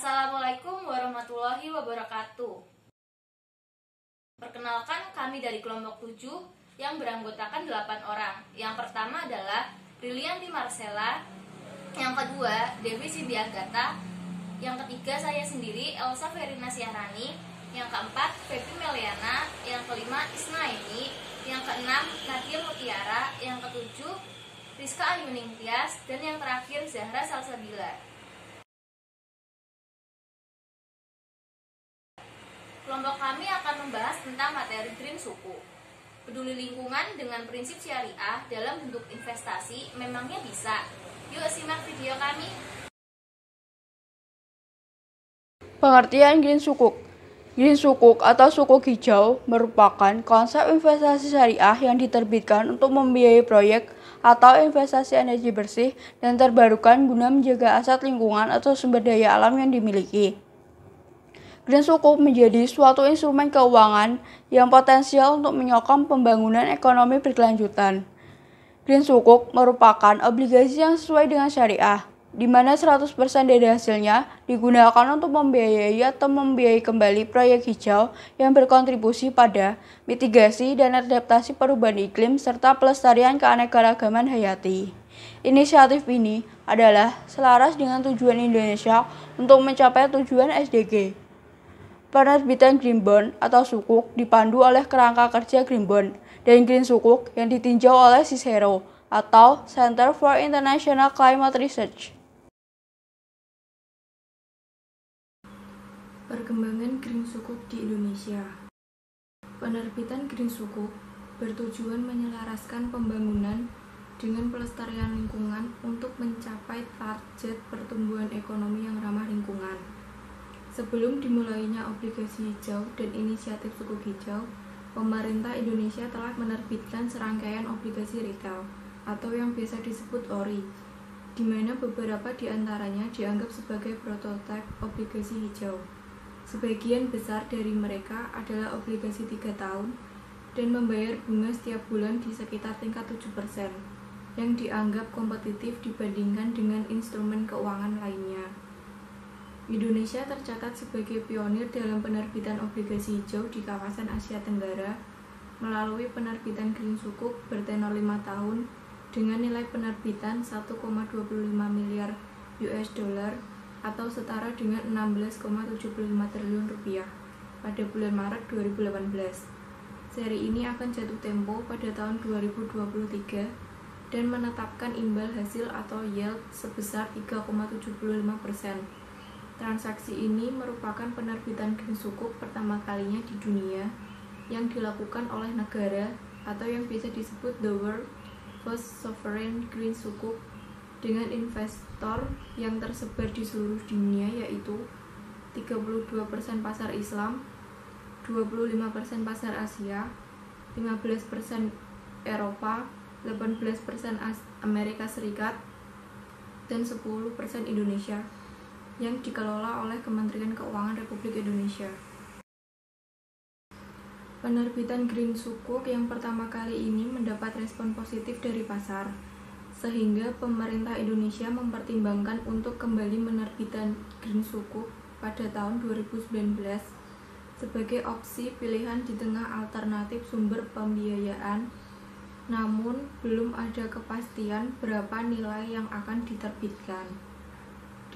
Assalamualaikum warahmatullahi wabarakatuh. Perkenalkan, kami dari kelompok 7 yang beranggotakan 8 orang. Yang pertama adalah Brilianti Marcella, yang kedua Devi Sidiagata, yang ketiga saya sendiri Elsa Verina Syarani, yang keempat Febi Meliana, yang kelima Isnaini, yang keenam Nadia Mutiara, yang ketujuh Rizka Ayuning Tias, dan yang terakhir Zahra Salsabila. Kelompok kami akan membahas tentang materi Green Sukuk. Peduli lingkungan dengan prinsip syariah dalam bentuk investasi memangnya bisa? Yuk simak video kami. Pengertian Green Sukuk. Green Sukuk atau sukuk hijau merupakan konsep investasi syariah yang diterbitkan untuk membiayai proyek atau investasi energi bersih dan terbarukan guna menjaga aset lingkungan atau sumber daya alam yang dimiliki. Green Sukuk menjadi suatu instrumen keuangan yang potensial untuk menyokong pembangunan ekonomi berkelanjutan. Green Sukuk merupakan obligasi yang sesuai dengan syariah, di mana 100% dari hasilnya digunakan untuk membiayai atau membiayai kembali proyek hijau yang berkontribusi pada mitigasi dan adaptasi perubahan iklim serta pelestarian keanekaragaman hayati. Inisiatif ini adalah selaras dengan tujuan Indonesia untuk mencapai tujuan SDG. Penerbitan Green Bond atau sukuk dipandu oleh kerangka kerja Green Bond dan Green Sukuk yang ditinjau oleh CICERO atau Center for International Climate Research. Perkembangan Green Sukuk di Indonesia. Penerbitan Green Sukuk bertujuan menyelaraskan pembangunan dengan pelestarian lingkungan untuk mencapai target pertumbuhan ekonomi yang ramah lingkungan. Sebelum dimulainya obligasi hijau dan inisiatif sukuk hijau, pemerintah Indonesia telah menerbitkan serangkaian obligasi retail atau yang biasa disebut ORI, di mana beberapa di antaranya dianggap sebagai prototipe obligasi hijau. Sebagian besar dari mereka adalah obligasi 3 tahun dan membayar bunga setiap bulan di sekitar tingkat 7%, yang dianggap kompetitif dibandingkan dengan instrumen keuangan lainnya. Indonesia tercatat sebagai pionir dalam penerbitan obligasi hijau di kawasan Asia Tenggara melalui penerbitan Green Sukuk bertenor 5 tahun dengan nilai penerbitan 1,25 miliar US dollar atau setara dengan 16,75 triliun rupiah pada bulan Maret 2018. Seri ini akan jatuh tempo pada tahun 2023 dan menetapkan imbal hasil atau yield sebesar 3,75%. Transaksi ini merupakan penerbitan Green Sukuk pertama kalinya di dunia yang dilakukan oleh negara atau yang biasa disebut the world first sovereign Green Sukuk dengan investor yang tersebar di seluruh dunia, yaitu 32% pasar Islam, 25% pasar Asia, 15% Eropa, 18% Amerika Serikat, dan 10% Indonesia yang dikelola oleh Kementerian Keuangan Republik Indonesia. Penerbitan Green Sukuk yang pertama kali ini mendapat respon positif dari pasar, sehingga pemerintah Indonesia mempertimbangkan untuk kembali menerbitkan Green Sukuk pada tahun 2019 sebagai opsi pilihan di tengah alternatif sumber pembiayaan, namun belum ada kepastian berapa nilai yang akan diterbitkan.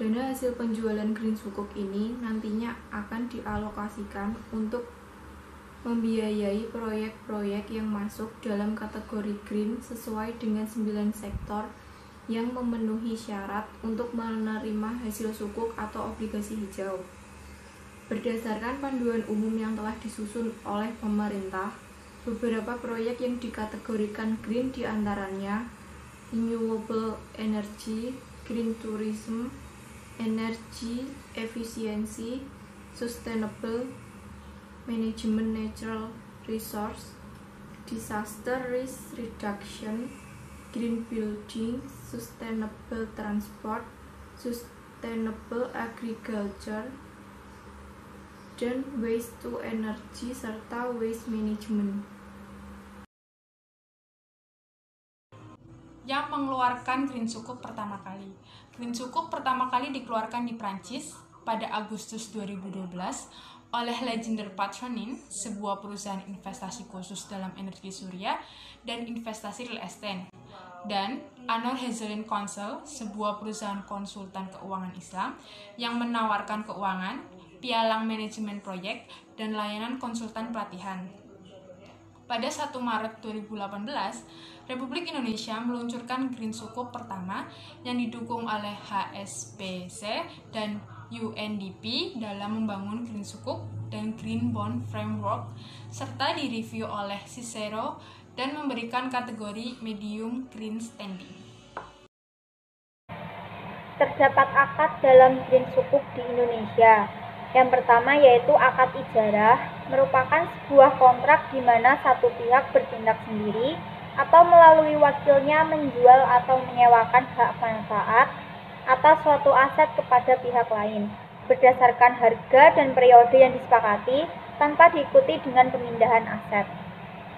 Dana hasil penjualan Green Sukuk ini nantinya akan dialokasikan untuk membiayai proyek-proyek yang masuk dalam kategori green sesuai dengan 9 sektor yang memenuhi syarat untuk menerima hasil sukuk atau obligasi hijau. Berdasarkan panduan umum yang telah disusun oleh pemerintah, beberapa proyek yang dikategorikan green diantaranya renewable energy, green tourism, energy efficiency, sustainable management natural resource, disaster risk reduction, green building, sustainable transport, sustainable agriculture, dan waste to energy serta waste management. Yang mengeluarkan Green Sukuk pertama kali. Green Sukuk pertama kali dikeluarkan di Prancis pada Agustus 2012 oleh Legender Patronin, sebuah perusahaan investasi khusus dalam energi surya dan investasi real estate, dan Anor Hazelin Counsel, sebuah perusahaan konsultan keuangan Islam yang menawarkan keuangan, pialang manajemen proyek, dan layanan konsultan pelatihan. Pada 1 Maret 2018, Republik Indonesia meluncurkan Green Sukuk pertama yang didukung oleh HSBC dan UNDP dalam membangun Green Sukuk dan Green Bond Framework, serta direview oleh Cicero dan memberikan kategori medium green standing. Terdapat akad dalam Green Sukuk di Indonesia. Yang pertama yaitu akad ijarah, merupakan sebuah kontrak di mana satu pihak bertindak sendiri atau melalui wakilnya menjual atau menyewakan hak manfaat atas suatu aset kepada pihak lain berdasarkan harga dan periode yang disepakati tanpa diikuti dengan pemindahan aset.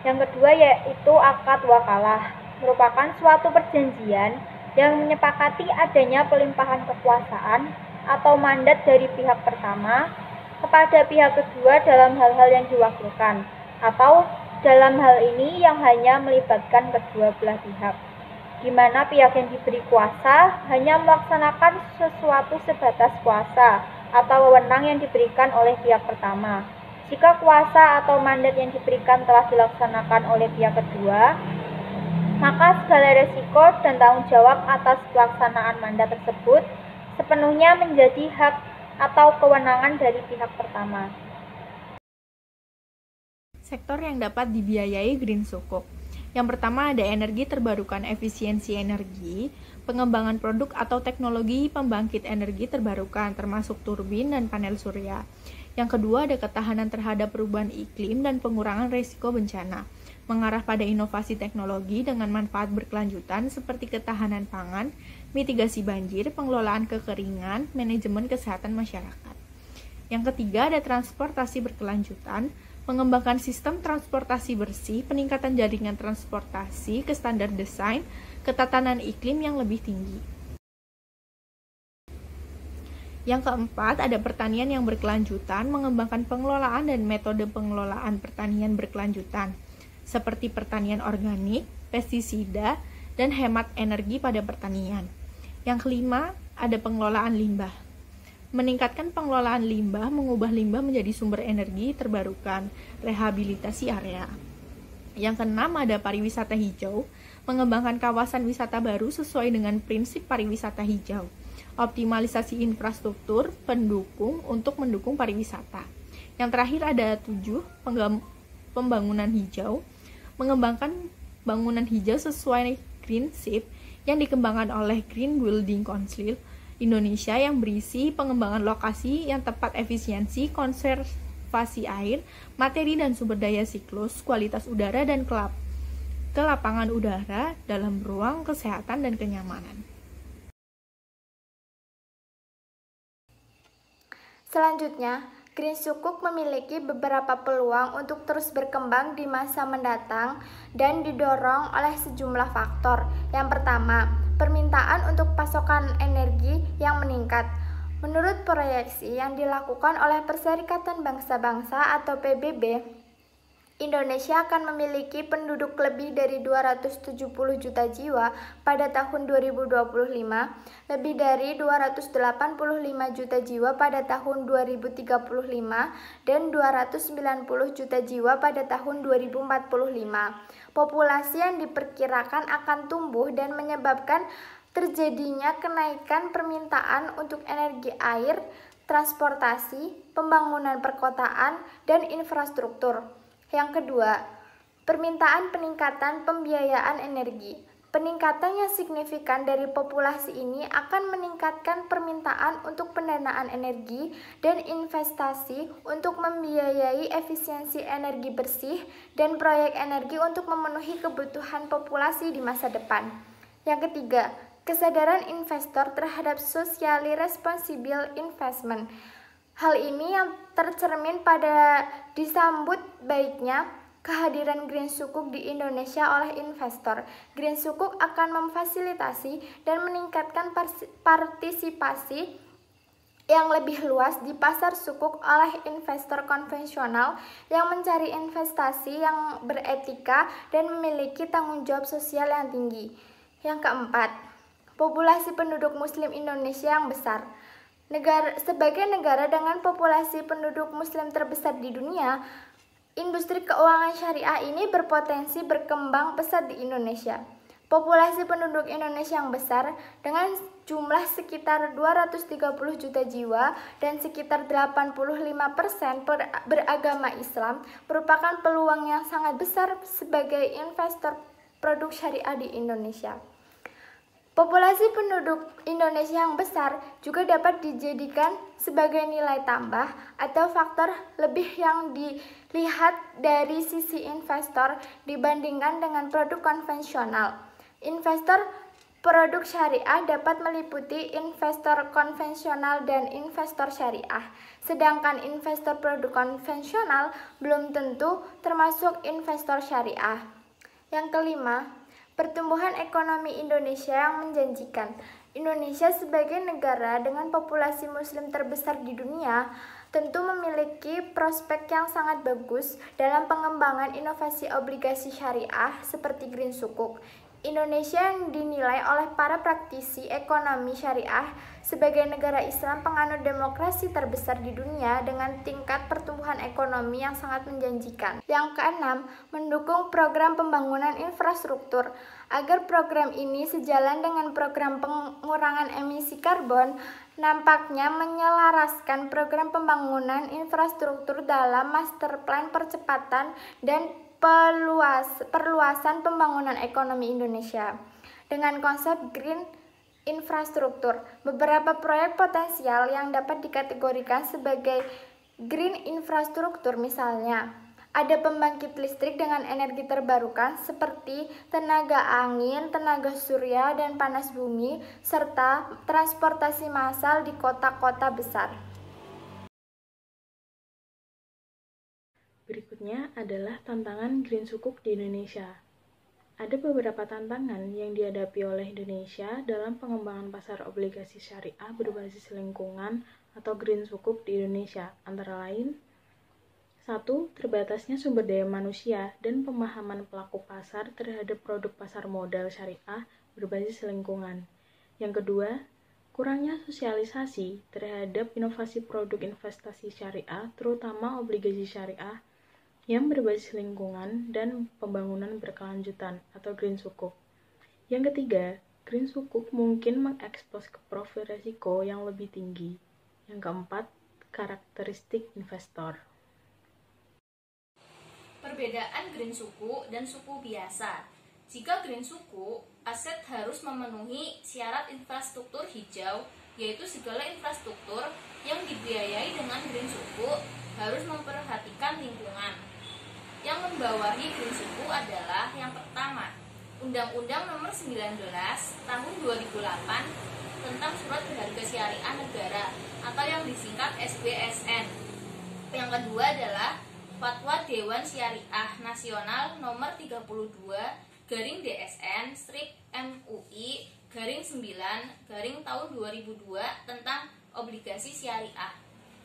Yang kedua yaitu akad wakalah, merupakan suatu perjanjian yang menyepakati adanya pelimpahan kekuasaan atau mandat dari pihak pertama kepada pihak kedua dalam hal-hal yang diwakilkan, atau dalam hal ini yang hanya melibatkan kedua belah pihak, di mana pihak yang diberi kuasa hanya melaksanakan sesuatu sebatas kuasa atau wewenang yang diberikan oleh pihak pertama. Jika kuasa atau mandat yang diberikan telah dilaksanakan oleh pihak kedua, maka segala resiko dan tanggung jawab atas pelaksanaan mandat tersebut sepenuhnya menjadi hak atau kewenangan dari pihak pertama. Sektor yang dapat dibiayai Green Sukuk. Yang pertama ada energi terbarukan, efisiensi energi, pengembangan produk atau teknologi pembangkit energi terbarukan termasuk turbin dan panel surya. Yang kedua ada ketahanan terhadap perubahan iklim dan pengurangan risiko bencana, mengarah pada inovasi teknologi dengan manfaat berkelanjutan seperti ketahanan pangan, mitigasi banjir, pengelolaan kekeringan, manajemen kesehatan masyarakat. Yang ketiga ada transportasi berkelanjutan, mengembangkan sistem transportasi bersih, peningkatan jaringan transportasi ke standar desain, ketatanan iklim yang lebih tinggi. Yang keempat, ada pertanian yang berkelanjutan, mengembangkan pengelolaan dan metode pengelolaan pertanian berkelanjutan, seperti pertanian organik, pestisida, dan hemat energi pada pertanian. Yang kelima, ada pengelolaan limbah. Meningkatkan pengelolaan limbah, mengubah limbah menjadi sumber energi terbarukan, rehabilitasi area. Yang keenam ada pariwisata hijau, mengembangkan kawasan wisata baru sesuai dengan prinsip pariwisata hijau. Optimalisasi infrastruktur pendukung untuk mendukung pariwisata. Yang terakhir ada 7, pembangunan hijau, mengembangkan bangunan hijau sesuai prinsip yang dikembangkan oleh Green Building Council Indonesia yang berisi pengembangan lokasi yang tepat, efisiensi, konservasi air, materi dan sumber daya siklus, kualitas udara dan kelapangan udara dalam ruang kesehatan dan kenyamanan. Selanjutnya, Green Sukuk memiliki beberapa peluang untuk terus berkembang di masa mendatang dan didorong oleh sejumlah faktor. Yang pertama, permintaan untuk pasokan energi yang meningkat. Menurut proyeksi yang dilakukan oleh Perserikatan Bangsa-Bangsa atau PBB, Indonesia akan memiliki penduduk lebih dari 270 juta jiwa pada tahun 2025, lebih dari 285 juta jiwa pada tahun 2035, dan 290 juta jiwa pada tahun 2045. Populasi yang diperkirakan akan tumbuh dan menyebabkan terjadinya kenaikan permintaan untuk energi air, transportasi, pembangunan perkotaan, dan infrastruktur. Yang kedua, permintaan peningkatan pembiayaan energi. Peningkatan yang signifikan dari populasi ini akan meningkatkan permintaan untuk pendanaan energi dan investasi untuk membiayai efisiensi energi bersih dan proyek energi untuk memenuhi kebutuhan populasi di masa depan. Yang ketiga, kesadaran investor terhadap socially responsible investment. Hal ini yang tercermin pada disambut baiknya kehadiran Green Sukuk di Indonesia oleh investor. Green Sukuk akan memfasilitasi dan meningkatkan partisipasi yang lebih luas di pasar sukuk oleh investor konvensional yang mencari investasi yang beretika dan memiliki tanggung jawab sosial yang tinggi. Yang keempat, populasi penduduk Muslim Indonesia yang besar. Sebagai negara dengan populasi penduduk Muslim terbesar di dunia, industri keuangan syariah ini berpotensi berkembang pesat di Indonesia. Populasi penduduk Indonesia yang besar dengan jumlah sekitar 230 juta jiwa dan sekitar 85% beragama Islam merupakan peluang yang sangat besar sebagai investor produk syariah di Indonesia. Populasi penduduk Indonesia yang besar juga dapat dijadikan sebagai nilai tambah atau faktor lebih yang dilihat dari sisi investor dibandingkan dengan produk konvensional. Investor produk syariah dapat meliputi investor konvensional dan investor syariah, sedangkan investor produk konvensional belum tentu termasuk investor syariah. Yang kelima, pertumbuhan ekonomi Indonesia yang menjanjikan. Indonesia sebagai negara dengan populasi muslim terbesar di dunia tentu memiliki prospek yang sangat bagus dalam pengembangan inovasi obligasi syariah seperti Green Sukuk. Indonesia yang dinilai oleh para praktisi ekonomi syariah sebagai negara Islam penganut demokrasi terbesar di dunia dengan tingkat pertumbuhan ekonomi yang sangat menjanjikan. Yang keenam, mendukung program pembangunan infrastruktur. Agar program ini sejalan dengan program pengurangan emisi karbon, nampaknya menyelaraskan program pembangunan infrastruktur dalam Master Plan Percepatan dan perluasan pembangunan ekonomi Indonesia dengan konsep green infrastruktur. Beberapa proyek potensial yang dapat dikategorikan sebagai green infrastruktur misalnya ada pembangkit listrik dengan energi terbarukan seperti tenaga angin, tenaga surya, dan panas bumi, serta transportasi massal di kota-kota besar. Berikutnya adalah tantangan Green Sukuk di Indonesia. Ada beberapa tantangan yang dihadapi oleh Indonesia dalam pengembangan pasar obligasi syariah berbasis lingkungan atau Green Sukuk di Indonesia, antara lain 1. Terbatasnya sumber daya manusia dan pemahaman pelaku pasar terhadap produk pasar modal syariah berbasis lingkungan. Yang kedua, kurangnya sosialisasi terhadap inovasi produk investasi syariah, terutama obligasi syariah, yang berbasis lingkungan dan pembangunan berkelanjutan atau Green Sukuk. Yang ketiga, Green Sukuk mungkin mengekspos ke profil risiko yang lebih tinggi. Yang keempat, karakteristik investor. Perbedaan Green Sukuk dan suku biasa. Jika Green Sukuk, aset harus memenuhi syarat infrastruktur hijau, yaitu segala infrastruktur yang dibiayai dengan Green Sukuk harus memperhatikan lingkungan. Yang membawahi Green Sukuk adalah yang pertama, Undang-Undang Nomor 19 Tahun 2008 tentang Surat Berharga Syariah Negara atau yang disingkat SBSN. Yang kedua adalah Fatwa Dewan Syariah Nasional Nomor 32/DSN/MUI/9 tahun 2002 tentang obligasi syariah.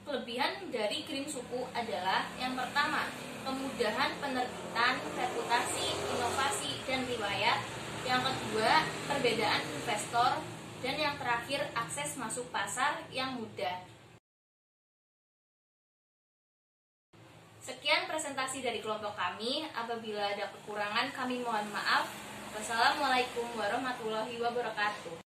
Kelebihan dari Green Sukuk adalah yang pertama, kemudahan penerbitan, reputasi, inovasi, dan riwayat. Yang kedua, perbedaan investor. Dan yang terakhir, akses masuk pasar yang mudah. Sekian presentasi dari kelompok kami. Apabila ada kekurangan, kami mohon maaf. Wassalamualaikum warahmatullahi wabarakatuh.